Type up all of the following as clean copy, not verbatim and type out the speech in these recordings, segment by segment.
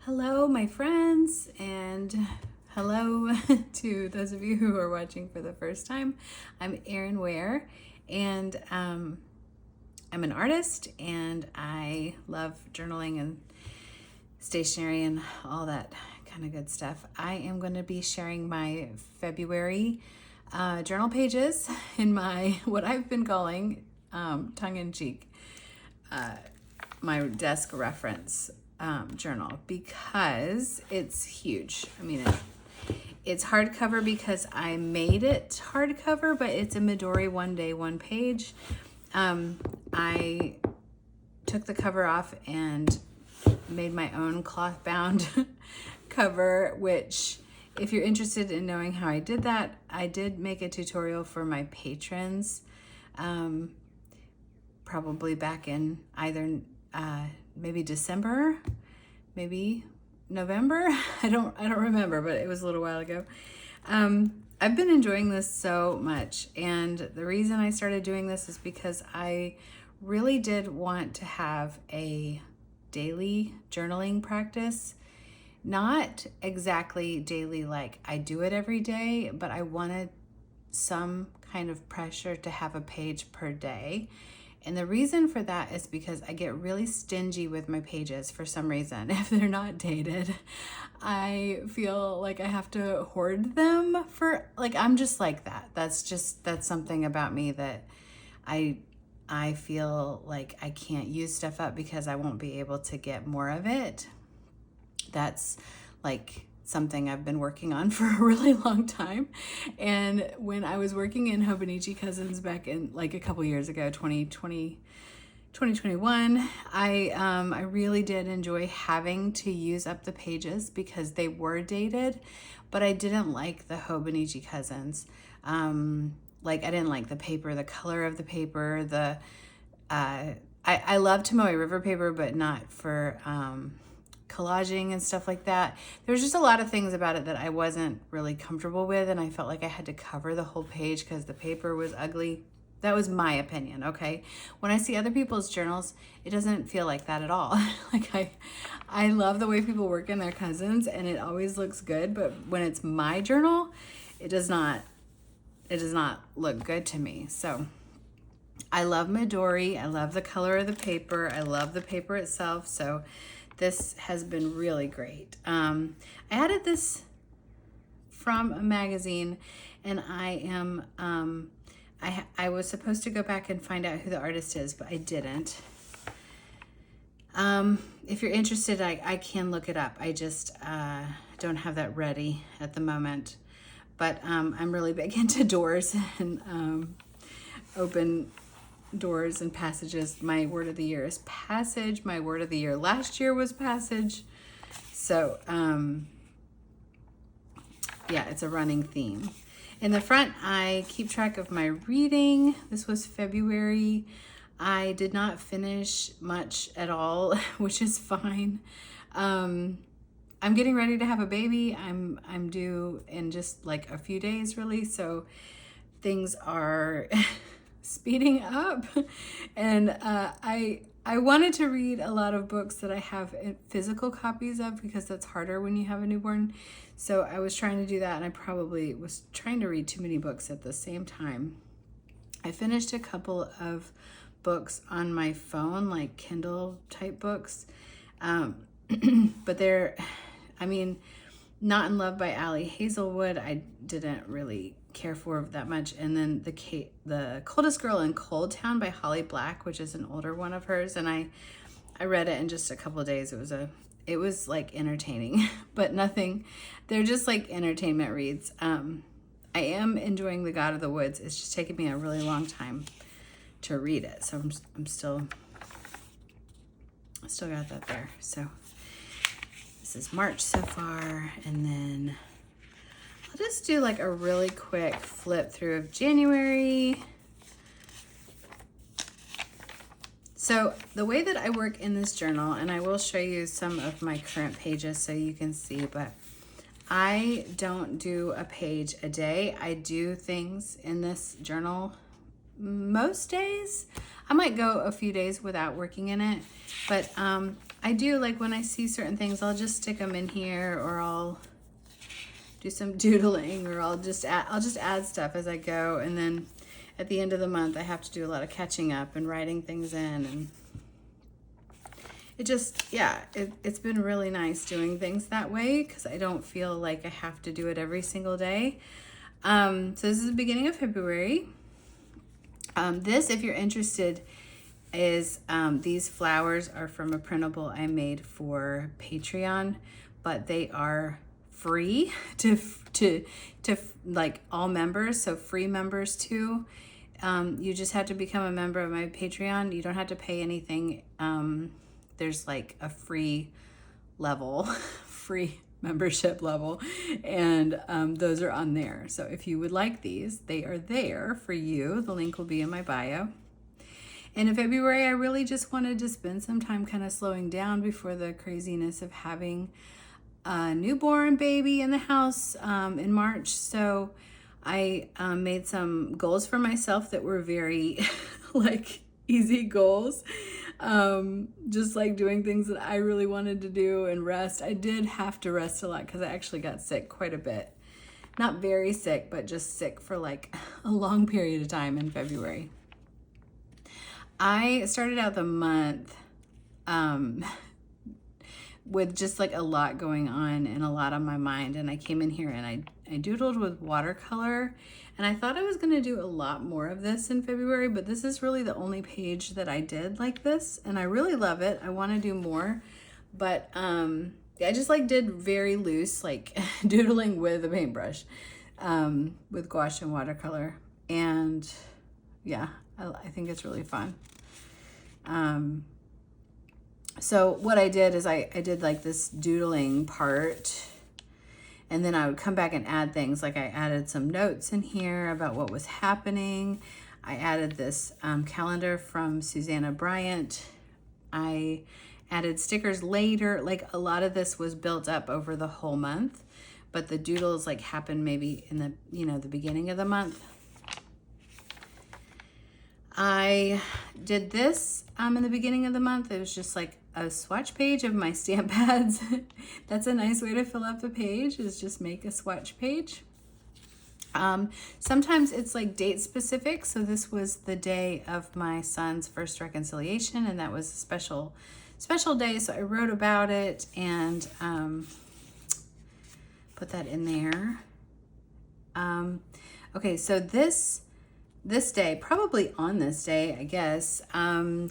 Hello, my friends, and hello to those of you who are watching for the first time. I'm Erin Ware, and I'm an artist, and I love journaling and stationery and all that kind of good stuff. I am going to be sharing my February journal pages in my what I've been calling tongue-in-cheek my desk reference journal, because it's huge. I mean, it's hardcover because I made it hardcover, but it's a Midori one day, one page. I took the cover off and made my own cloth bound cover, which if you're interested in knowing how I did that, I did make a tutorial for my patrons, probably back in either maybe December, maybe November. I don't remember, but it was a little while ago. I've been enjoying this so much, and the reason I started doing this is because I really did want to have a daily journaling practice. Not exactly daily like I do it every day, but I wanted some kind of pressure to have a page per day. And the reason for that is because I get really stingy with my pages for some reason. If they're not dated, I feel like I have to hoard them for, like, I'm just like that. That's something about me that I feel like I can't use stuff up because I won't be able to get more of it. That's like something I've been working on for a really long time. And when I was working in Hobonichi Cousins back in like a couple years ago, 2021, I really did enjoy having to use up the pages because they were dated, but I didn't like the Hobonichi Cousins. Like, I didn't like the paper, the color of the paper, I love Tomoe River paper, but not for collaging and stuff like that. There's just a lot of things about it that I wasn't really comfortable with, and I felt like I had to cover the whole page because the paper was ugly. That was my opinion, okay? When I see other people's journals, it doesn't feel like that at all. Like, I love the way people work in their cousins, and it always looks good, but when it's my journal, it does not look good to me. So I love Midori. I love the color of the paper. I love the paper itself. So this has been really great. I added this from a magazine, and I was supposed to go back and find out who the artist is, but I didn't. If you're interested, I can look it up. I just don't have that ready at the moment. But I'm really big into doors and open doors and passages. My word of the year is passage. My word of the year last year was passage. So yeah, it's a running theme. In the front, I keep track of my reading. This was February. I did not finish much at all, which is fine. I'm getting ready to have a baby. I'm due in just like a few days, really. So things are speeding up, and I wanted to read a lot of books that I have physical copies of because that's harder when you have a newborn. So I was trying to do that, and I probably was trying to read too many books at the same time. I finished a couple of books on my phone, like Kindle type books, but they're, I mean, Not in Love by Allie Hazelwood, I didn't really care for that much. And then the Coldest Girl in Cold Town by Holly Black, which is an older one of hers, and I read it in just a couple of days. It was like entertaining, but nothing. They're just like entertainment reads. I am enjoying The God of the Woods. It's just taken me a really long time to read it, so I still got that there. So this is March so far, and then I'll just do like a really quick flip through of January. So the way that I work in this journal, and I will show you some of my current pages so you can see, but I don't do a page a day. I do things in this journal most days. I might go a few days without working in it, but I do, like when I see certain things, I'll just stick them in here, or I'll do some doodling, or I'll just add stuff as I go. And then at the end of the month, I have to do a lot of catching up and writing things in. And it just, yeah, it's been really nice doing things that way, because I don't feel like I have to do it every single day. So this is the beginning of February. This, if you're interested, is these flowers are from a printable I made for Patreon, but they are free to like all members, so free members too. You just have to become a member of my Patreon. You don't have to pay anything. There's like a free level, free membership level, and those are on there. So if you would like these, they are there for you. The link will be in my bio. And in February, I really just wanted to spend some time kind of slowing down before the craziness of having a newborn baby in the house in March. So I made some goals for myself that were very like easy goals. Just like doing things that I really wanted to do and rest. I did have to rest a lot because I actually got sick quite a bit. Not very sick, but just sick for like a long period of time in February. I started out the month with just like a lot going on and a lot on my mind. And I came in here and I doodled with watercolor. And I thought I was going to do a lot more of this in February, but this is really the only page that I did like this. And I really love it. I want to do more. But I just like did very loose, like doodling with a paintbrush, with gouache and watercolor. And yeah, I think it's really fun. So what I did is I did like this doodling part, and then I would come back and add things. Like I added some notes in here about what was happening. I added this calendar from Susanna Bryant. I added stickers later. Like a lot of this was built up over the whole month, but the doodles like happened maybe in the, the beginning of the month. I did this in the beginning of the month. It was just like a swatch page of my stamp pads. That's a nice way to fill up the page, is just make a swatch page. Sometimes it's like date specific. So this was the day of my son's first reconciliation, and that was a special day. So I wrote about it and put that in there. Okay, so this day, probably on this day, I guess,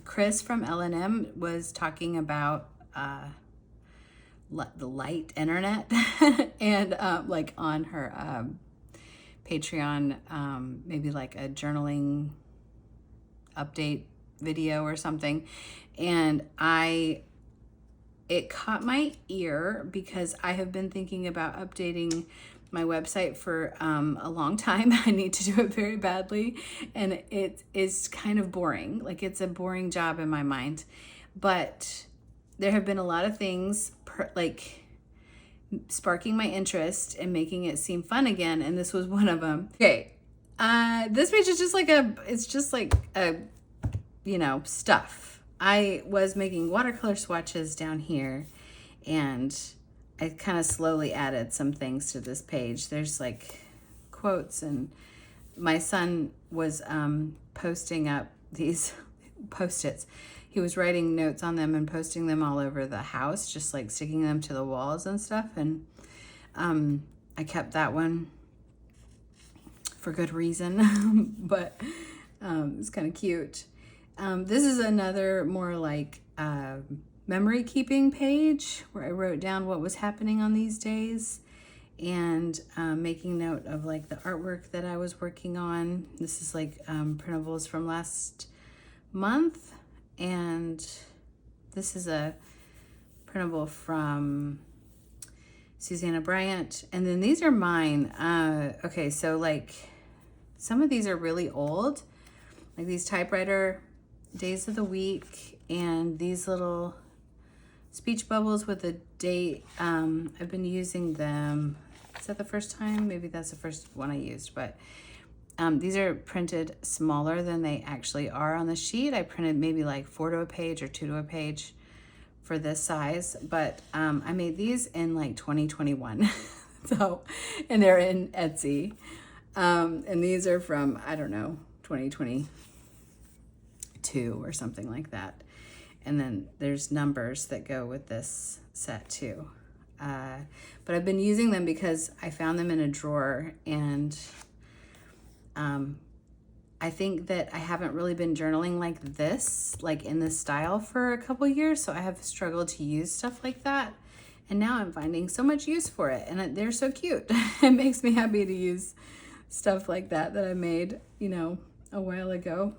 Chris from L&M was talking about the light internet and like on her Patreon, maybe like a journaling update video or something. And it caught my ear because I have been thinking about updating my website for a long time. I need to do it very badly, and it is kind of boring. Like it's a boring job in my mind, but there have been a lot of things like sparking my interest and making it seem fun again, and this was one of them. Okay, this page is just like stuff. I was making watercolor swatches down here, and I kind of slowly added some things to this page. There's like quotes, and my son was posting up these Post-its. He was writing notes on them and posting them all over the house, just like sticking them to the walls and stuff. And I kept that one for good reason, but it's kind of cute. This is another more like memory keeping page where I wrote down what was happening on these days and making note of like the artwork that I was working on. This is like printables from last month, and this is a printable from Susanna Bryant, and then these are mine. Okay, so like some of these are really old, like these typewriter days of the week, and these little speech bubbles with a date. I've been using them. Is that the first time? Maybe that's the first one I used, but these are printed smaller than they actually are on the sheet. I printed maybe like 4 to a page or 2 to a page for this size, but I made these in like 2021. So, and they're in Etsy. And these are from, I don't know, 2022 or something like that. And then there's numbers that go with this set too. But I've been using them because I found them in a drawer, and I think that I haven't really been journaling like this, like in this style, for a couple years. So I have struggled to use stuff like that. And now I'm finding so much use for it. And they're so cute. It makes me happy to use stuff like that I made, a while ago.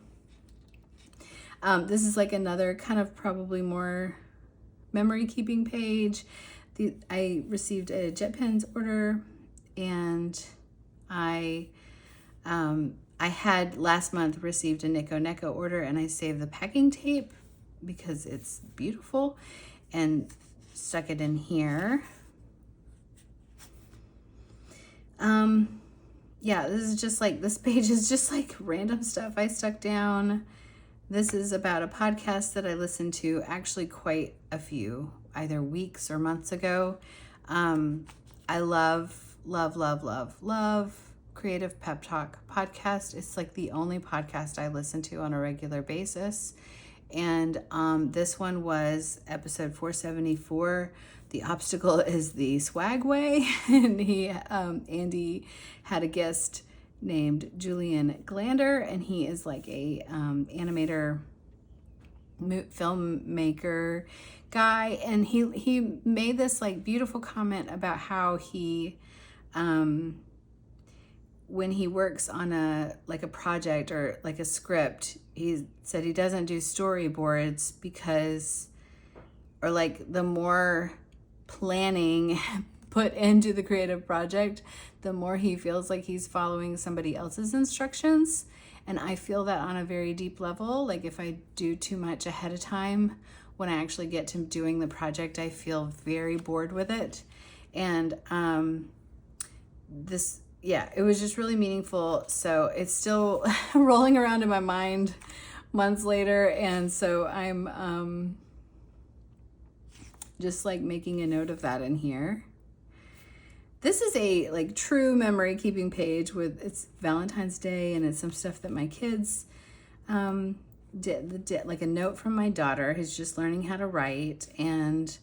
This is like another kind of probably more memory keeping page. I received a JetPens order, and I had last month received a Neko order, and I saved the packing tape because it's beautiful and stuck it in here. Yeah, this page is just like random stuff I stuck down. This is about a podcast that I listened to actually quite a few, either weeks or months ago. I love Creative Pep Talk podcast. It's like the only podcast I listen to on a regular basis. And this one was episode 474. The obstacle is the swag way. And Andy had a guest named Julian Glander, and he is like a animator, filmmaker guy. And he made this like beautiful comment about how he when he works on a project or like a script, he said he doesn't do storyboards because, or like the more planning put into the creative project, the more he feels like he's following somebody else's instructions. And I feel that on a very deep level. Like if I do too much ahead of time, when I actually get to doing the project, I feel very bored with it. And it was just really meaningful. So it's still rolling around in my mind months later. And so I'm just like making a note of that in here. This is a like true memory keeping page with, it's Valentine's Day, and it's some stuff that my kids did, like a note from my daughter who's just learning how to write, and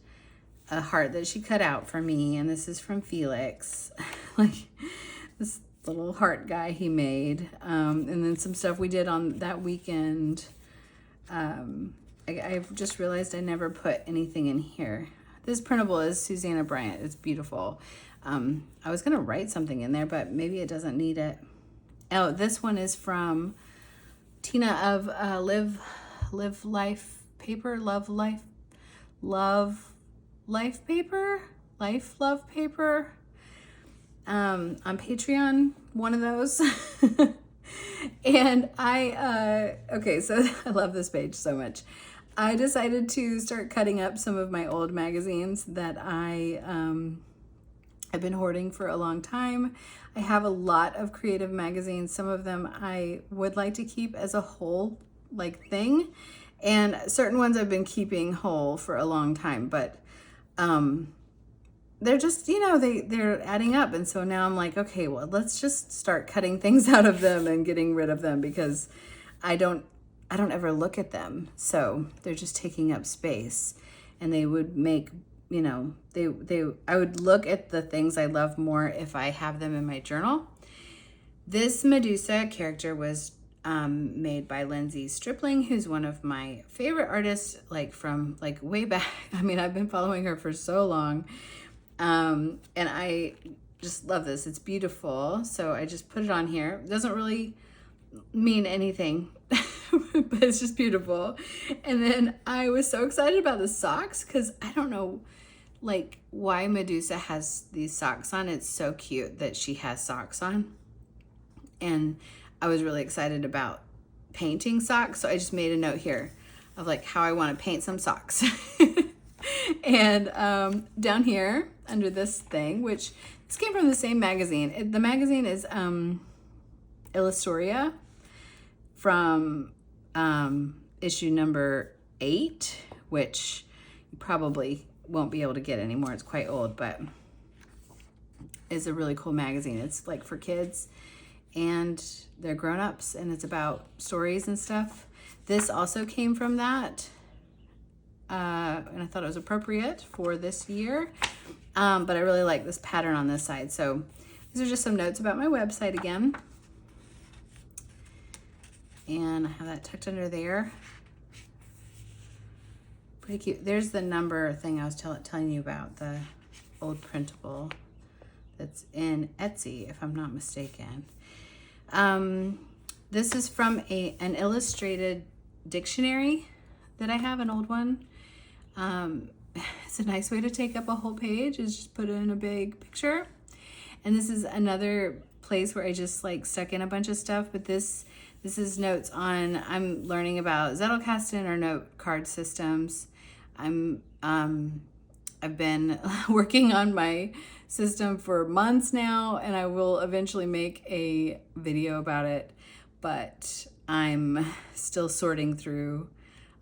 a heart that she cut out for me. And this is from Felix, like this little heart guy he made. And then some stuff we did on that weekend. I've just realized I never put anything in here. This printable is Susanna Bryant. It's beautiful. I was going to write something in there, but maybe it doesn't need it. Oh, this one is from Tina of Live Life Paper, Love Life Paper, Life Love Paper. On Patreon, one of those. And okay, so I love this page so much. I decided to start cutting up some of my old magazines that I've been hoarding for a long time. I have a lot of creative magazines. Some of them I would like to keep as a whole like thing, and certain ones I've been keeping whole for a long time, but they're just, they're adding up. And so now I'm like, okay, well, let's just start cutting things out of them and getting rid of them, because I don't ever look at them. So they're just taking up space, and they would make, I would look at the things I love more if I have them in my journal. This Medusa character was made by Lindsay Stripling, who's one of my favorite artists, like from like way back. I mean, I've been following her for so long. And I just love this. It's beautiful. So I just put it on here. It doesn't really mean anything, but it's just beautiful. And then I was so excited about the socks, because I don't know like why Medusa has these socks on. It's so cute that she has socks on. And I was really excited about painting socks. So I just made a note here of like how I want to paint some socks. And down here under this thing, which this came from the same magazine. The magazine is Illustoria from issue number 8, which you probably won't be able to get anymore. It's quite old, but it's a really cool magazine. It's like for kids and they're grown-ups, and it's about stories and stuff. This also came from that, and I thought it was appropriate for this year, but I really like this pattern on this side. So these are just some notes about my website again, and I have that tucked under there. Pretty cute. There's the number thing I was telling you about, the old printable that's in Etsy, if I'm not mistaken. This is from an illustrated dictionary that I have, an old one. It's a nice way to take up a whole page, is just put in a big picture. And this is another place where I just like stuck in a bunch of stuff, but this is notes on, I'm learning about Zettelkasten or note card systems. I've been working on my system for months now, and I will eventually make a video about it, but I'm still sorting through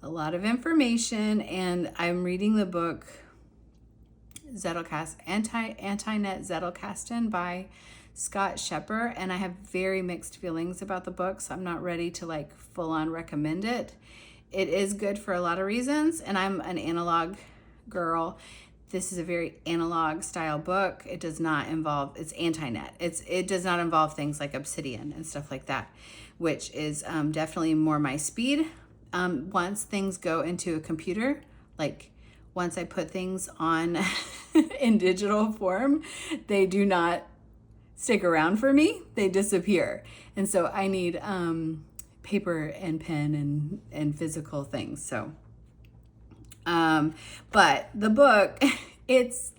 a lot of information, and I'm reading the book Anti-Net Zettelkasten by Scott Shepper, and I have very mixed feelings about the book, so I'm not ready to like full on recommend it. It is good for a lot of reasons, and I'm an analog girl. This is a very analog style book. It does not involve, it's anti-net. It does not involve things like Obsidian and stuff like that, which is definitely more my speed. Once things go into a computer, like once I put things on in digital form, they do not stick around for me. They disappear. And so I need paper and pen and physical things. So but the book, it's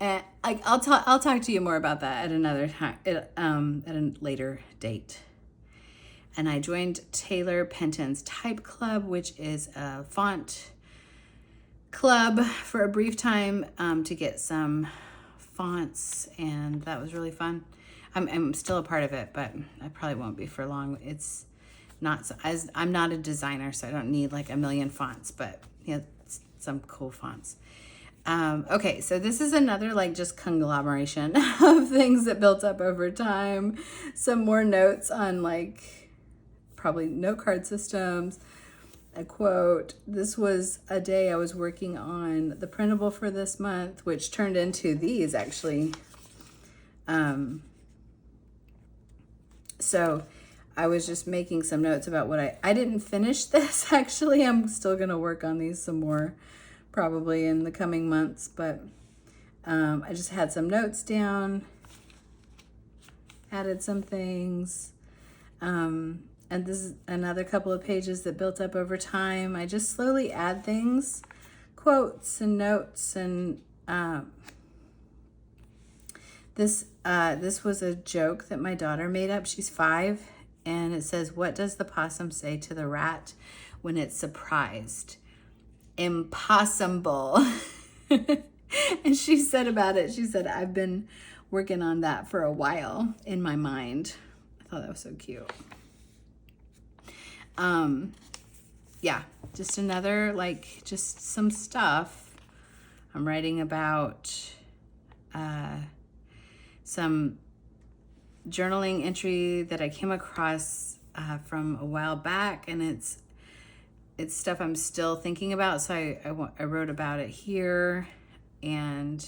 like I'll talk to you more about that at another time, at a later date. And I joined Taylor Penton's Type Club, which is a font club, for a brief time to get some fonts, and that was really fun. I'm still a part of it, but I probably won't be for long. It's not, as I'm not a designer, so I don't need like a million fonts, but yeah, some cool fonts. Okay, so this is another like just conglomeration of things that built up over time. Some more notes on like probably note card systems. A quote. This was a day I was working on the printable for this month, which turned into these actually. So I was just making some notes about what I didn't finish this actually. I'm still gonna work on these some more probably in the coming months, but I just had some notes down, added some things, and this is another couple of pages that built up over time. I just slowly add things, quotes and notes, and this was a joke that my daughter made up. She's 5, and it says, "What does the possum say to the rat when it's surprised?" Impossible. And she said about it, she said, "I've been working on that for a while in my mind." I thought that was so cute. Yeah, just another, like, just some stuff. I'm writing about some journaling entry that I came across from a while back, and it's stuff I'm still thinking about, so I wrote about it here, and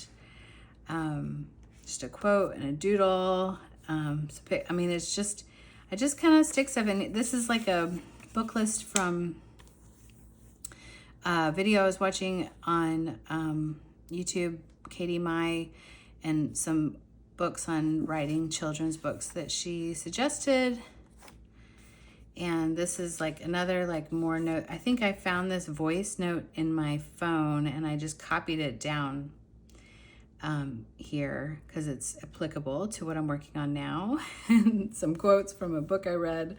just a quote and a doodle. I mean, it's just, I just kind of stick stuff in. This is like a book list from a video I was watching on YouTube, Katie Mai, and some books on writing, children's books that she suggested. And this is like another like more note. I think I found this voice note in my phone, and I just copied it down here because it's applicable to what I'm working on now. And some quotes from a book I read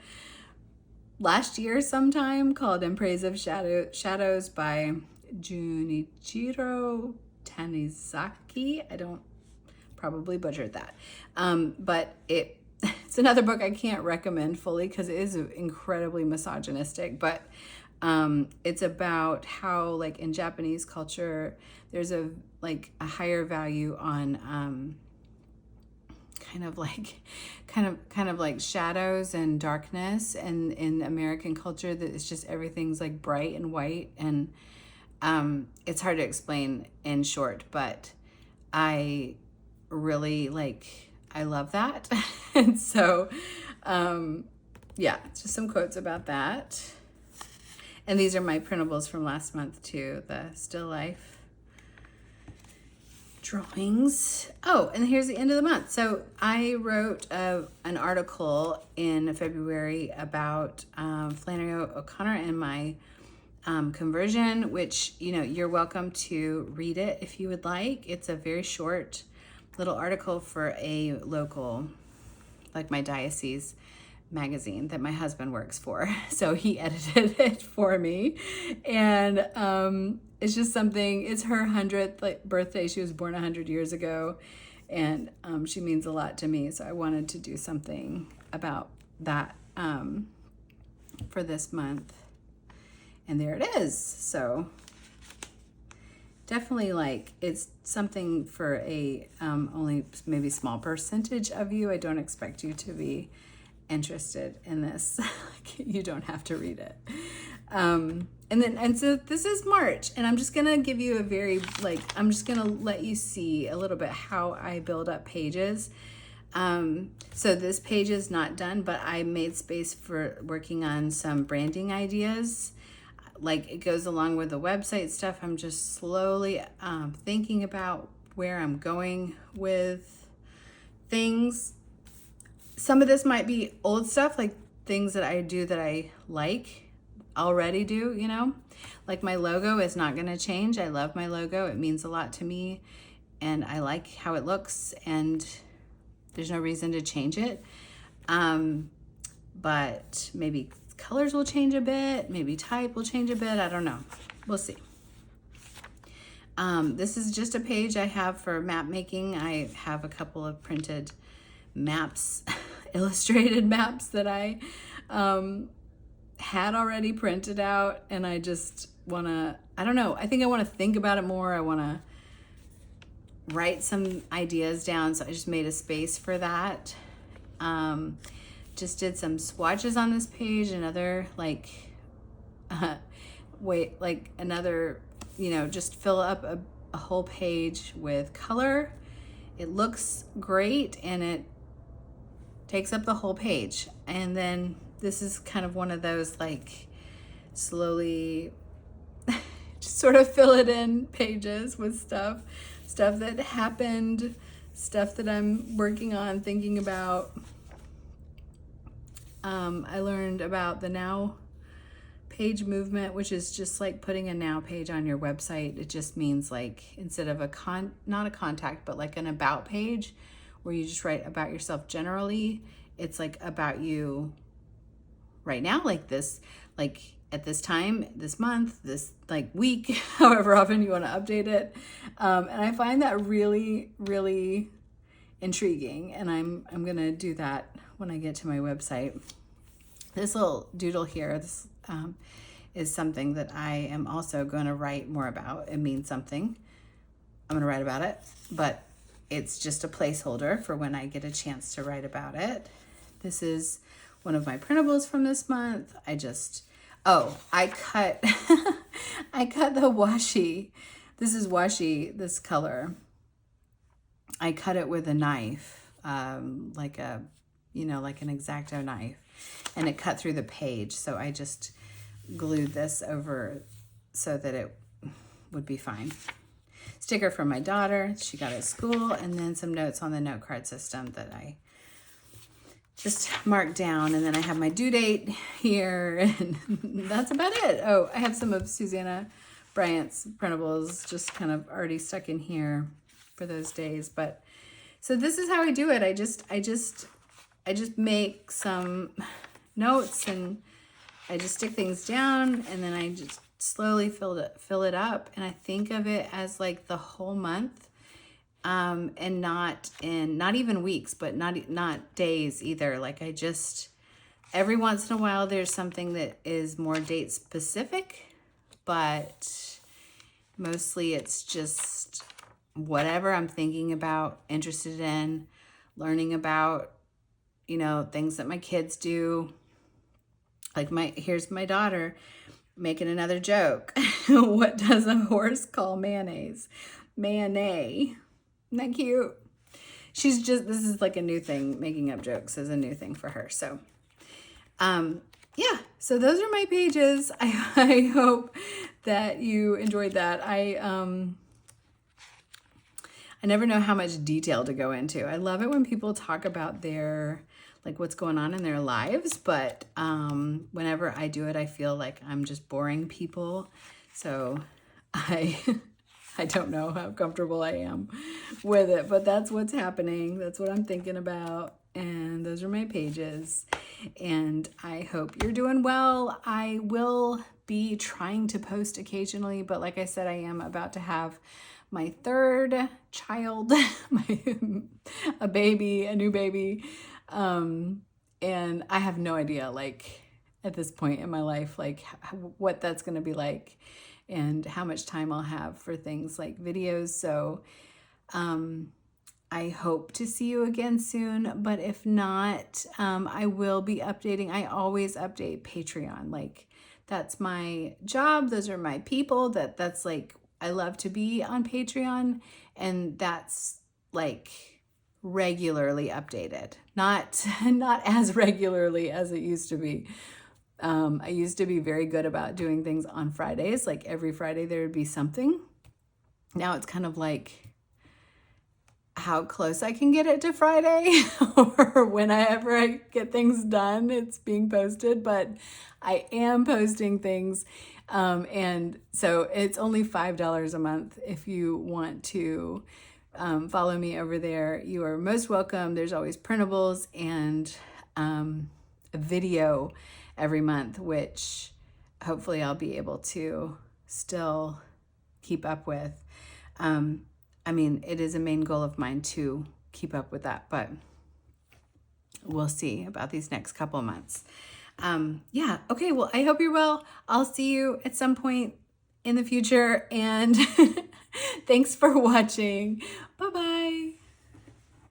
last year sometime called In Praise of Shadows by Junichiro Tanizaki. I don't, probably butchered that. But it's another book I can't recommend fully because it is incredibly misogynistic, but It's about how, like, in Japanese culture, there's a higher value on kind of like shadows and darkness, and in American culture that it's just everything's like bright and white, and it's hard to explain in short, but I really I love that. And so yeah, just some quotes about that. And these are my printables from last month too, the still life drawings. Oh, and here's the end of the month. So I wrote an article in February about Flannery O'Connor and my conversion, which, you know, you're welcome to read it if you would like. It's a very short little article for a local, like my diocese magazine that my husband works for. So he edited it for me. And it's just something, it's her 100th birthday. She was born 100 years ago. And she means a lot to me. So I wanted to do something about that for this month. And there it is. So definitely it's something for a only maybe small percentage of you. I don't expect you to be interested in this. You don't have to read it. And so this is March, and I'm just gonna give you a very I'm just gonna let you see a little bit how I build up pages. So this page is not done, but I made space for working on some branding ideas. It goes along with the website stuff. I'm just slowly thinking about where I'm going with things. Some of this might be old stuff, like things that I do that I already do, you know? Like my logo is not gonna change. I love my logo. It means a lot to me, and I like how it looks, and there's no reason to change it. But maybe colors will change a bit, maybe type will change a bit, I don't know. We'll see. This is just a page I have for map making. I have a couple of printed maps, illustrated maps that I had already printed out, and I just wanna, I don't know, I think I wanna think about it more. I wanna write some ideas down, so I just made a space for that. Just did some swatches on this page, another another, you know, just fill up a whole page with color. It looks great, and it takes up the whole page. And then this is kind of one of those slowly just sort of fill it in pages with stuff that happened, stuff that I'm working on, thinking about. I learned about the now page movement, which is just like putting a now page on your website. It just means instead of not a contact, but like an about page where you just write about yourself generally, it's about you right now, this, at this time, this month, this week, however often you want to update it. And I find that really, really intriguing. And I'm going to do that when I get to my website. This little doodle here, this is something that I am also going to write more about. It means something. I'm going to write about it, but it's just a placeholder for when I get a chance to write about it. This is one of my printables from this month. I cut I cut the washi. This is washi, this color. I cut it with a knife, like an X-Acto knife, and it cut through the page. So I just glued this over so that it would be fine. Sticker from my daughter, she got at school, and then some notes on the note card system that I just marked down. And then I have my due date here, and that's about it. Oh, I have some of Susanna Bryant's printables just kind of already stuck in here for those days. But so this is how I do it. I just make some notes, and I just stick things down, and then I just slowly fill it up, and I think of it as the whole month, and not even weeks, but not days either. I just Every once in a while, there's something that is more date specific, but mostly it's just whatever I'm thinking about, interested in, learning about, you know, things that my kids do. Like here's my daughter making another joke. What does a horse call mayonnaise? Mayonnaise. Isn't that cute? This is like a new thing. Making up jokes is a new thing for her. So, yeah, so those are my pages. I hope that you enjoyed that. I never know how much detail to go into. I love it when people talk about like what's going on in their lives, but whenever I do it, I feel like I'm just boring people. So I don't know how comfortable I am with it, but that's what's happening. That's what I'm thinking about. And those are my pages. And I hope you're doing well. I will be trying to post occasionally, but like I said, I am about to have my third child, a new baby. And I have no idea, like at this point in my life, like what that's going to be like and how much time I'll have for things like videos. So, I hope to see you again soon, but if not, I will be updating. I always update Patreon. Like that's my job. Those are my people that's like, I love to be on Patreon, and that's like regularly updated. Not as regularly as it used to be. I used to be very good about doing things on Fridays. Like every Friday there would be something. Now it's kind of like how close I can get it to Friday or whenever I get things done, it's being posted, but I am posting things. And so it's only $5 a month. If you want to follow me over there, you are most welcome. There's always printables and a video every month, which hopefully I'll be able to still keep up with. I mean, it is a main goal of mine to keep up with that, but we'll see about these next couple of months. Yeah, okay, well, I hope you're well. I'll see you at some point in the future, and thanks for watching. Bye-bye.